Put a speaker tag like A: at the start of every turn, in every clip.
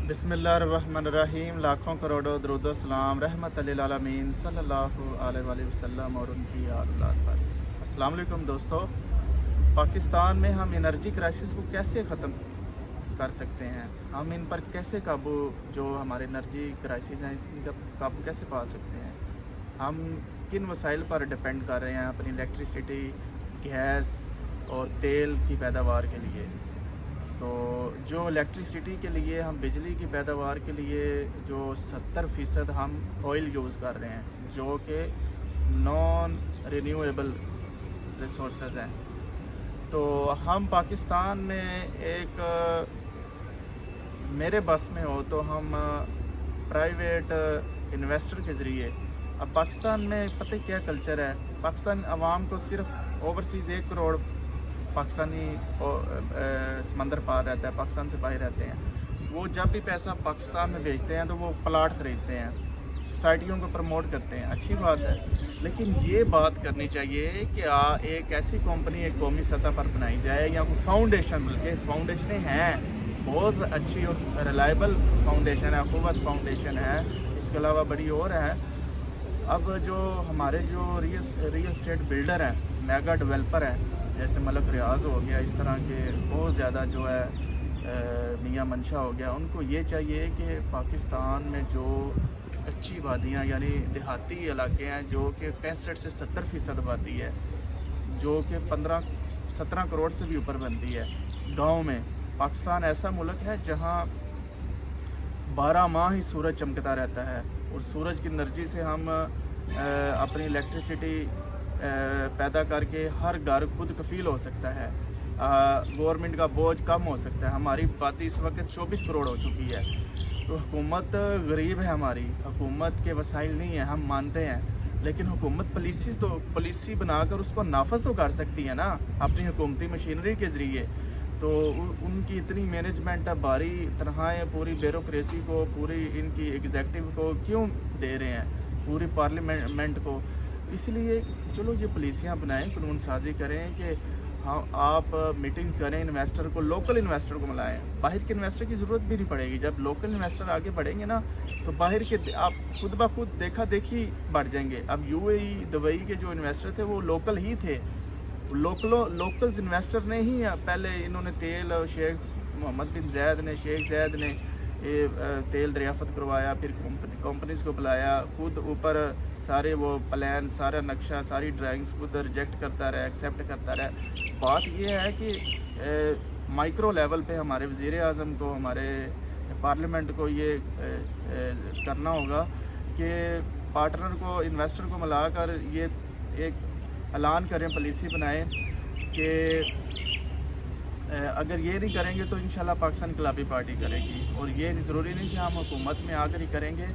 A: बिस्मिल्लाहिर्रहमानिर्रहीम। लाखों करोड़ों दरूद सलाम रहमत लिल आलमीन सल्लल्लाहु अलैहि वसल्लम और उनकी औलाद पर। अस्सलाम वालेकुम दोस्तों, पाकिस्तान में हम एनर्जी क्राइसिस को कैसे ख़त्म कर सकते हैं, हम इन पर कैसे काबू, जो हमारे एनर्जी क्राइसिस हैं इनका काबू कैसे पा सकते हैं, हम किन वसाइल पर डिपेंड कर रहे हैं अपनी इलेक्ट्रिसिटी, गैस और तेल की पैदावार के लिए। तो जो इलेक्ट्रिसिटी के लिए हम बिजली की पैदावार के लिए जो 70% हम ऑयल यूज़ कर रहे हैं, जो कि नॉन रिन्यूएबल रिसोर्सेज हैं, तो हम पाकिस्तान में एक मेरे बस में हो तो हम प्राइवेट इन्वेस्टर के ज़रिए, अब पाकिस्तान में पता क्या कल्चर है, पाकिस्तान अवाम को सिर्फ ओवरसीज़ 1 करोड़ पाकिस्तानी समंदर पार रहता है, पाकिस्तान से बाहर रहते हैं। वो जब भी पैसा पाकिस्तान में भेजते हैं तो वो प्लाट ख़रीदते हैं, सोसाइटियों को प्रमोट करते हैं, अच्छी बात है। लेकिन ये बात करनी चाहिए कि एक ऐसी कंपनी एक कौमी सतह पर बनाई जाए, या कोई फाउंडेशन, बल्कि फाउंडेशनें हैं बहुत अच्छी और रिलायबल फाउंडेशन है, अखुवत फाउंडेशन है, इसके अलावा बड़ी और है। अब जो हमारे जो रियल स्टेट बिल्डर हैं, मेगा डेवलपर हैं, जैसे मलक रियाज हो गया, इस तरह के बहुत ज़्यादा जो है मियां मंशा हो गया, उनको ये चाहिए कि पाकिस्तान में जो अच्छी वादियाँ यानी देहाती इलाके हैं, जो कि 65 से 70% आबादी है, जो कि 15-17 करोड़ से भी ऊपर बनती है गाँव में। पाकिस्तान ऐसा मुल्क है जहाँ 12 माह ही सूरज चमकता रहता है, और सूरज की एनर्जी से हम अपनी इलेक्ट्रिसिटी पैदा करके हर घर खुद कफील हो सकता है, गवर्नमेंट का बोझ कम हो सकता है। हमारी आबादी इस वक्त 24 करोड़ हो चुकी है, तो हुकूमत गरीब है, हमारी हुकूमत के वसाइल नहीं है, हम मानते हैं, लेकिन हुकूमत पॉलिसी बनाकर उसको नाफज तो कर सकती है ना अपनी हुकूमती मशीनरी के ज़रिए। तो उनकी इतनी मैनेजमेंट है, भारी तनख्वाहें पूरी ब्यूरोक्रेसी को, पूरी इनकी एग्जीक्यूटिव को क्यों दे रहे हैं, पूरी पार्लियामेंट को। इसलिए चलो ये पॉलिसियाँ बनाएं, कानून साजी करें कि हाँ आप मीटिंग्स करें, इन्वेस्टर को, लोकल इन्वेस्टर को मिलाएं, बाहर के इन्वेस्टर की ज़रूरत भी नहीं पड़ेगी। जब लोकल इन्वेस्टर आगे बढ़ेंगे ना, तो बाहर के आप खुद ब खुद देखा देखी बढ़ जाएंगे। अब यूएई, दुबई के जो इन्वेस्टर थे वो लोकल ही थे, लोकल्स इन्वेस्टर ने ही पहले इन्होंने तेल, शेख मोहम्मद बिन जैद ने, शेख जैद ने तेल दरियाफ़त करवाया, फिर कंपनीज़ को बुलाया, खुद ऊपर सारे वो प्लान, सारा नक्शा, सारी ड्राइंग्स खुद रिजेक्ट करता रहा, एक्सेप्ट करता रहा। बात ये है कि माइक्रो लेवल पे हमारे वज़ीर आज़म को, हमारे पार्लियामेंट को ये करना होगा कि पार्टनर को, इन्वेस्टर को मिलाकर ये एक ऐलान करें, पॉलिसी बनाएं कि अगर ये नहीं करेंगे तो इंशाल्लाह पाकिस्तान गुलाबी पार्टी करेगी। और ये ज़रूरी नहीं कि हम हुकूमत में आकर ही करेंगे,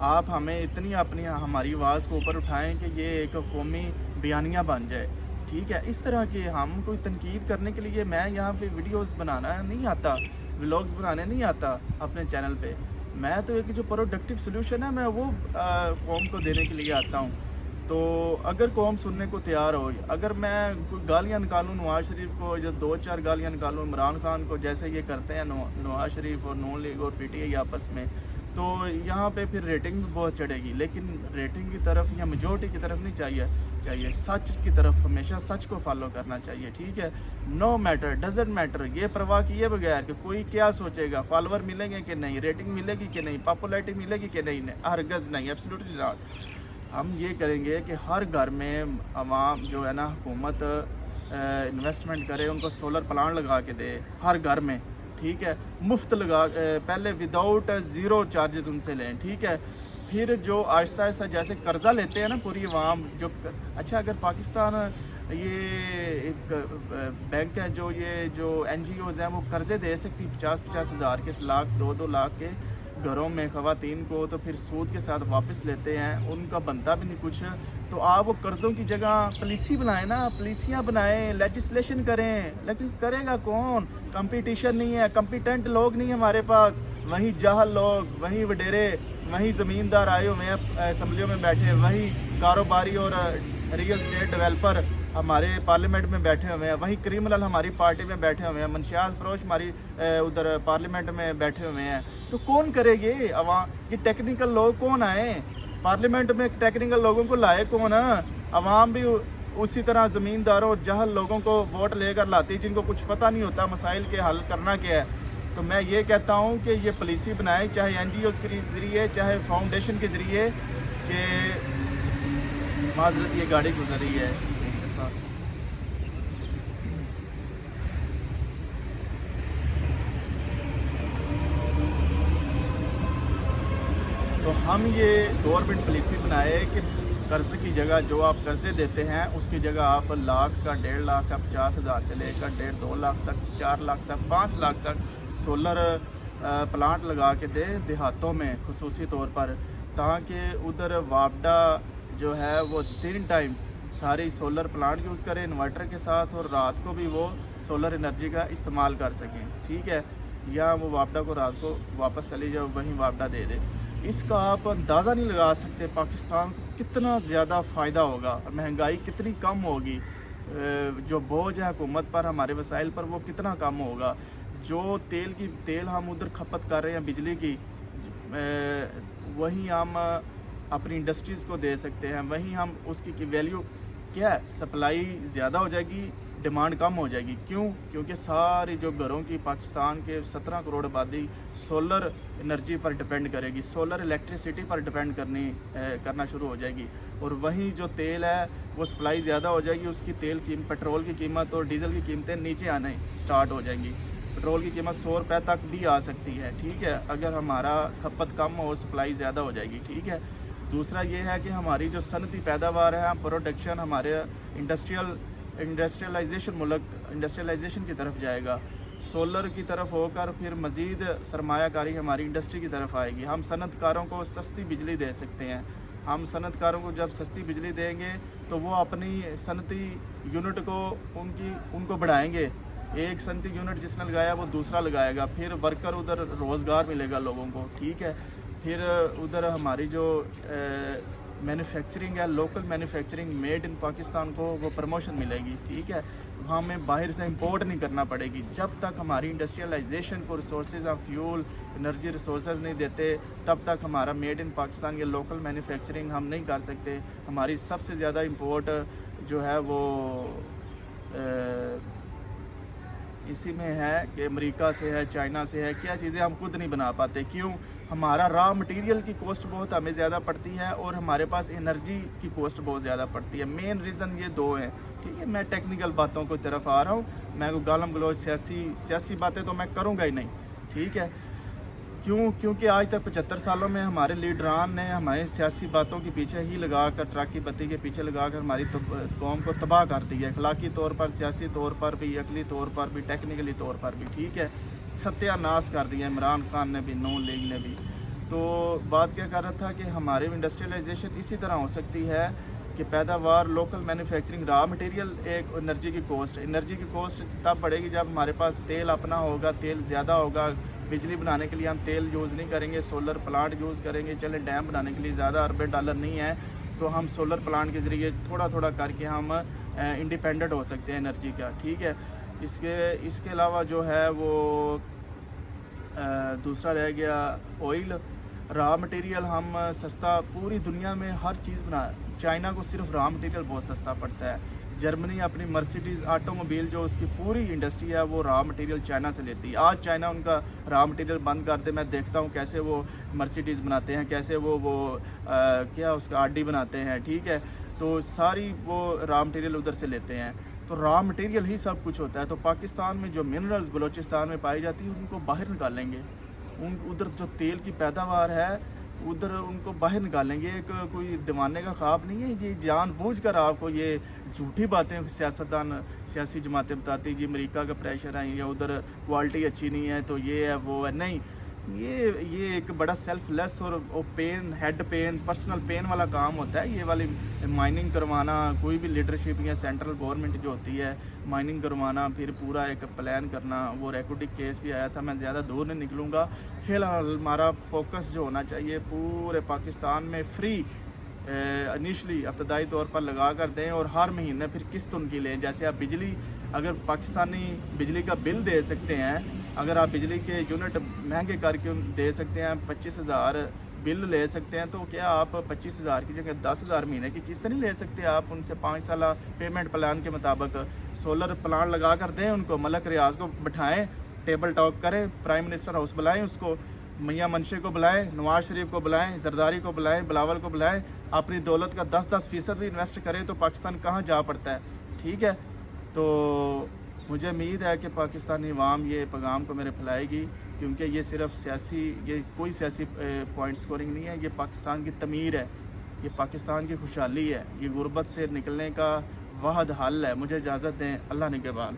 A: आप हमें इतनी हमारी आवाज़ को ऊपर उठाएं कि ये एक कौमी बयानिया बन जाए, ठीक है। इस तरह के हम कोई तनकीद करने के लिए, मैं यहाँ पे वीडियोस बनाना नहीं आता, व्लॉग्स बनाने नहीं आता अपने चैनल पे, मैं तो एक जो प्रोडक्टिव सोल्यूशन है मैं वो कौम को देने के लिए आता हूँ। तो अगर कौम सुनने को तैयार हो, अगर मैं कोई गालियाँ निकालूँ नवाज़ शरीफ को, या 2-4 गालियाँ निकालूँ इमरान खान को, जैसे ये करते हैं नवाज़ शरीफ और नून लीग और पीटीआई आपस में, तो यहाँ पे फिर रेटिंग भी बहुत चढ़ेगी। लेकिन रेटिंग की तरफ या मेजॉरिटी की तरफ नहीं चाहिए सच की तरफ, हमेशा सच को फॉलो करना चाहिए, ठीक है। नो मैटर, डजेंट मैटर, ये परवाह किए बगैर कि कोई क्या सोचेगा, फॉलोवर मिलेंगे कि नहीं, रेटिंग मिलेगी कि नहीं, पॉपुलैरिटी मिलेगी कि नहीं, हरगज़ नहीं, एब्सोल्युटली नॉट। हम ये करेंगे कि हर घर में आवाम जो है ना, हुकूमत इन्वेस्टमेंट करे, उनको सोलर प्लांट लगा के दे हर घर में, ठीक है, मुफ्त लगा, पहले विदाउट ज़ीरो चार्जेस उनसे लें, ठीक है। फिर जो आहिस्ता आहिस्ता जैसे कर्ज़ा लेते हैं ना पूरी आवाम, जो अच्छा अगर पाकिस्तान ये एक बैंक है, जो NGOs हैं वो कर्ज़े दे सकती 50-50 हज़ार के, लाख 2-2 लाख के घरों में ख़वातीन को, तो फिर सूद के साथ वापस लेते हैं, उनका बनता भी नहीं कुछ। तो आप वो कर्ज़ों की जगह पॉलिसी बनाएं ना, पॉलिसियाँ बनाएं, लेजिस्लेशन करें, लेकिन करेगा कौन? कंपटीशन नहीं है, कम्पिटेंट लोग नहीं है हमारे पास, वहीं जाहल लोग, वहीं वडेरे, वहीं ज़मींदार आए हुए हैं असम्बलियों में बैठे, वहीं कारोबारी और रियल स्टेट डेवलपर हमारे पार्लियामेंट में बैठे हुए हैं, वहीं क्रिमिनल हमारी पार्टी में बैठे हुए हैं, मनशियात फरोश हमारी उधर पार्लियामेंट में बैठे हुए हैं। तो कौन करेगी अवाम? ये टेक्निकल लोग कौन आए पार्लियामेंट में? टेक्निकल लोगों को लाए कौन? अवाम भी उसी तरह ज़मींदारों और जहल लोगों को वोट लेकर लाती, जिनको कुछ पता नहीं होता मसाइल के हल करना क्या है। तो मैं ये कहता हूँ कि ये पॉलिसी बनाए, चाहे NGOs के ज़रिए, चाहे फाउंडेशन के ज़रिए, कि माजरत ये गाड़ी गुजर रही है। तो हम ये गवर्नमेंट पॉलिसी बनाए कि कर्ज़ की जगह जो आप कर्ज़े देते हैं उसकी जगह आप लाख का, 1.5 लाख का, 50,000 से लेकर 1.5-2 लाख तक, 4 लाख तक, 5 लाख तक सोलर प्लांट लगा के दें देहातों में खुसूसी तौर पर, ताकि उधर वापडा जो है वो 3 टाइम सारी सोलर प्लांट यूज़ करें इन्वर्टर के साथ, और रात को भी वो सोलर एनर्जी का इस्तेमाल कर सकें। ठीक है, या वो वापडा को रात को वापस चली जाओ, वहीं वापडा दे दे। इसका आप अंदाज़ा नहीं लगा सकते पाकिस्तान को कितना ज़्यादा फ़ायदा होगा, महंगाई कितनी कम होगी, जो बोझ है हुकूमत पर, हमारे वसाइल पर, वो कितना कम होगा। जो तेल हम उधर खपत कर रहे हैं बिजली की, वहीं हम अपनी इंडस्ट्रीज़ को दे सकते हैं, वहीं हम उसकी वैल्यू क्या है, सप्लाई ज़्यादा हो जाएगी, डिमांड कम हो जाएगी। क्यों? क्योंकि सारी जो घरों की पाकिस्तान के 17 करोड़ आबादी सोलर एनर्जी पर डिपेंड करेगी, सोलर इलेक्ट्रिसिटी पर डिपेंड करना शुरू हो जाएगी। और वहीं जो तेल है वो सप्लाई ज़्यादा हो जाएगी, उसकी पेट्रोल की कीमत और डीजल की कीमतें नीचे आने स्टार्ट हो जाएंगी। पेट्रोल की कीमत 100 रुपये तक भी आ सकती है। ठीक है, अगर हमारा खपत कम हो, सप्लाई ज़्यादा हो जाएगी। ठीक है, दूसरा ये है कि हमारी जो सनती पैदावार है, प्रोडक्शन, हमारे इंडस्ट्रियलाइजेशन मुल्क इंडस्ट्रियलाइजेशन की तरफ जाएगा, सोलर की तरफ होकर फिर मज़ीद सरमायाकारी हमारी इंडस्ट्री की तरफ आएगी। हम सनतकारों को सस्ती बिजली दे सकते हैं। हम सनतकारों को जब सस्ती बिजली देंगे तो वो अपनी सनती यूनिट को उनको बढ़ाएंगे। एक सनती यूनिट जिसने लगाया वो दूसरा लगाएगा, फिर वर्कर उधर रोज़गार मिलेगा लोगों को। ठीक है, फिर उधर हमारी जो मैन्युफैक्चरिंग है, local manufacturing, made in Pakistan को वो प्रमोशन मिलेगी। ठीक है, हमें बाहर से इंपोर्ट नहीं करना पड़ेगी। जब तक हमारी इंडस्ट्रियलाइजेशन को resources of fuel, energy resources नहीं देते, तब तक हमारा मेड इन पाकिस्तान या लोकल मैन्युफैक्चरिंग हम नहीं कर सकते। हमारी सबसे ज़्यादा इंपोर्ट जो है वो इसी में है कि अमेरिका से है, चाइना से है। क्या चीज़ें हम खुद नहीं बना पाते? क्यों? हमारा रॉ मटेरियल की कॉस्ट बहुत हमें ज़्यादा पड़ती है और हमारे पास एनर्जी की कॉस्ट बहुत ज़्यादा पड़ती है। मेन रीज़न ये दो हैं। ठीक है, मैं टेक्निकल बातों की तरफ आ रहा हूँ। मैं को गालम गलोच सियासी बातें तो मैं करूँगा ही नहीं। ठीक है, क्यों? क्योंकि आज तक 75 सालों में हमारे लीडरान ने हमारे सियासी बातों के पीछे ही लगाकर, ट्रक की बत्ती के पीछे लगाकर हमारी कौम को तबाह कर दिया, अखलाकी तौर पर, सियासी तौर पर भी, अकली तौर पर भी, टेक्निकली तौर पर भी। ठीक है, सत्यानाश कर दिया इमरान खान ने भी, नून लीग ने भी। तो बात क्या कर रहा था कि हमारे इंडस्ट्रियलाइजेशन इसी तरह हो सकती है कि पैदावार, लोकल मैन्युफैक्चरिंग, रॉ मटेरियल, एक एनर्जी की कॉस्ट तब बढ़ेगी जब हमारे पास तेल अपना होगा, तेल ज़्यादा होगा। बिजली बनाने के लिए हम तेल यूज़ नहीं करेंगे, सोलर प्लांट यूज़ करेंगे। चले डैम बनाने के लिए ज़्यादा अरबों डॉलर नहीं है, तो हम सोलर प्लांट के ज़रिए थोड़ा थोड़ा करके हम इंडिपेंडेंट हो सकते हैं एनर्जी का। ठीक है, इसके अलावा जो है वो दूसरा रह गया ऑयल, रॉ मटेरियल हम सस्ता, पूरी दुनिया में हर चीज़ चाइना को सिर्फ रॉ मटेरियल बहुत सस्ता पड़ता है। जर्मनी अपनी मर्सिडीज़ ऑटोमोबाइल जो उसकी पूरी इंडस्ट्री है वो रॉ मटेरियल चाइना से लेती है। आज चाइना उनका रॉ मटेरियल बंद कर दे, मैं देखता हूँ कैसे वो मर्सिडीज़ बनाते हैं, कैसे वो क्या उसका आरडी बनाते हैं। ठीक है, तो सारी वो रॉ मटेरियल उधर से लेते हैं। तो रॉ मटेरियल ही सब कुछ होता है। तो पाकिस्तान में जो मिनरल्स बलूचिस्तान में पाई जाती है उनको बाहर निकालेंगे। उधर जो तेल की पैदावार है उधर उनको बाहर निकालेंगे। एक कोई दीवाने का ख्वाब नहीं है, ये जानबूझकर आपको ये झूठी बातें सियासी जमातें बताती जी अमेरिका का प्रेशर है या उधर क्वालिटी अच्छी नहीं है तो ये है वो है। नहीं, ये एक बड़ा सेल्फलेस और हेड पेन, पर्सनल पेन वाला काम होता है। ये वाली माइनिंग करवाना, कोई भी लीडरशिप या सेंट्रल गवर्नमेंट जो होती है, माइनिंग करवाना, फिर पूरा एक प्लान करना। वो रेकोर्डिक केस भी आया था, मैं ज़्यादा दूर नहीं निकलूँगा। फिलहाल हमारा फोकस जो होना चाहिए पूरे पाकिस्तान में फ्री انیشلی ابتدائی طور پر لگا کر دیں اور ہر مہینے پھر قسط ان کی لیں. جیسے آپ بجلی اگر پاکستانی بجلی کا بل دے سکتے ہیں, اگر آپ بجلی کے یونٹ مہنگے کر کے دے سکتے ہیں, 25,000 بل لے سکتے ہیں, تو کیا آپ 25,000 کی جگہ 10,000 مہینے کی قسط نہیں لے سکتے؟ آپ ان سے 5 سالہ پیمنٹ پلان کے مطابق سولر پلان لگا کر دیں ان کو. ملک ریاض کو بٹھائیں, ٹیبل ٹاک کریں, پرائم منسٹر ہاؤس بلائیں اس کو, میاں منشے کو بلائیں, نواز شریف کو بلائیں, زرداری کو بلائیں, بلاول کو بلائیں, اپنی دولت کا 10% بھی انویسٹ کریں تو پاکستان کہاں جا پڑتا ہے. ٹھیک ہے, تو مجھے امید ہے کہ پاکستانی عوام یہ پیغام کو میرے پھیلائے گی, کیونکہ یہ صرف سیاسی, یہ کوئی سیاسی پوائنٹ سکورنگ نہیں ہے, یہ پاکستان کی تعمیر ہے, یہ پاکستان کی خوشحالی ہے, یہ غربت سے نکلنے کا واحد حل ہے. مجھے اجازت دیں, اللہ نگہبان.